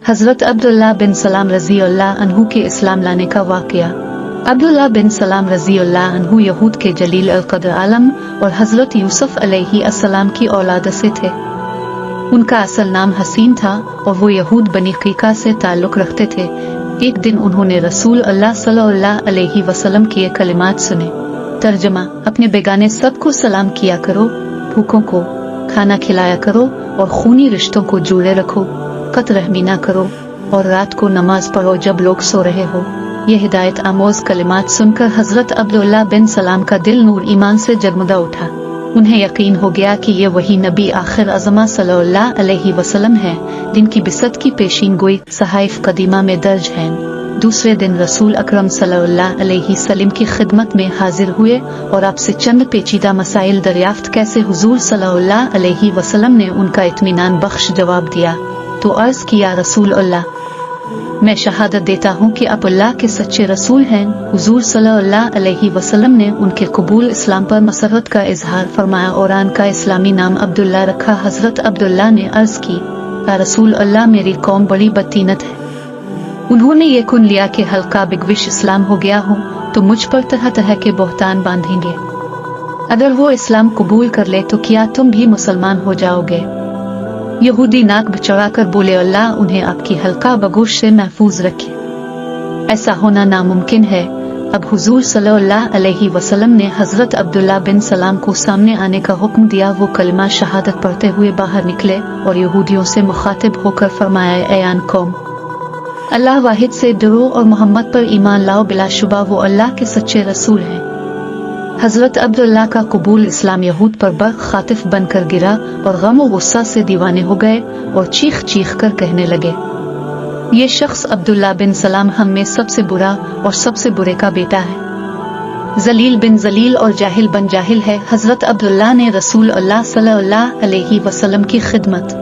حضرت عبداللہ بن سلام رضی اللہ عنہ کے اسلام لانے کا واقعہ۔ عبداللہ بن سلام رضی اللہ عنہ یہود کے جلیل القدر عالم اور حضرت یوسف علیہ السلام کی اولاد سے تھے۔ ان کا اصل نام حسین تھا اور وہ یہود بنی قیقہ سے تعلق رکھتے تھے۔ ایک دن انہوں نے رسول اللہ صلی اللہ علیہ وسلم کی کلمات سنے۔ ترجمہ: اپنے بیگانے سب کو سلام کیا کرو، بھوکوں کو کھانا کھلایا کرو اور خونی رشتوں کو جوڑے رکھو، قط رحمی نہ کرو اور رات کو نماز پڑھو جب لوگ سو رہے ہو۔ یہ ہدایت آموز کلمات سن کر حضرت عبداللہ بن سلام کا دل نور ایمان سے جگمگا اٹھا۔ انہیں یقین ہو گیا کہ یہ وہی نبی آخر ازمہ صلی اللہ علیہ وسلم ہے جن کی بعثت کی پیشین گوئی صحائف قدیمہ میں درج ہیں۔ دوسرے دن رسول اکرم صلی اللہ علیہ وسلم کی خدمت میں حاضر ہوئے اور آپ سے چند پیچیدہ مسائل دریافت کیسے حضور صلی اللہ علیہ وسلم نے ان کا اطمینان بخش جواب دیا تو عرض کیا، رسول اللہ، میں شہادت دیتا ہوں کہ آپ اللہ کے سچے رسول ہیں۔ حضور صلی اللہ علیہ وسلم نے ان کے قبول اسلام پر مسرت کا اظہار فرمایا اور ان کا اسلامی نام عبداللہ رکھا۔ حضرت عبداللہ نے عرض کی، یا رسول اللہ، میری قوم بڑی بدتینت ہے۔ انہوں نے یہ کن لیا کہ حلقہ بگوش اسلام ہو گیا ہوں تو مجھ پر طرح طرح کے بہتان باندھیں گے۔ اگر وہ اسلام قبول کر لے تو کیا تم بھی مسلمان ہو جاؤ گے؟ یہودی ناک بچڑا کر بولے، اللہ انہیں آپ کی حلقہ بگوش سے محفوظ رکھے، ایسا ہونا ناممکن ہے۔ اب حضور صلی اللہ علیہ وسلم نے حضرت عبداللہ بن سلام کو سامنے آنے کا حکم دیا۔ وہ کلمہ شہادت پڑھتے ہوئے باہر نکلے اور یہودیوں سے مخاطب ہو کر فرمایا، اے آن قوم، اللہ واحد سے ڈرو اور محمد پر ایمان لاؤ، بلا شبہ وہ اللہ کے سچے رسول ہیں۔ حضرت عبداللہ کا قبول اسلام یہود پر برق خاطف بن کر گرا اور غم و غصہ سے دیوانے ہو گئے اور چیخ چیخ کر کہنے لگے، یہ شخص عبداللہ بن سلام ہم میں سب سے برا اور سب سے برے کا بیٹا ہے، ذلیل بن ذلیل اور جاہل بن جاہل ہے۔ حضرت عبداللہ نے رسول اللہ صلی اللہ علیہ وسلم کی خدمت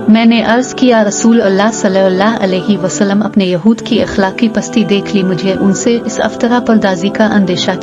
میں نے عرض کیا، رسول اللہ صلی اللہ علیہ وسلم، اپنے یہود کی اخلاقی پستی دیکھ لی، مجھے ان سے اس افطرا پردازی کا اندیشہ تھا۔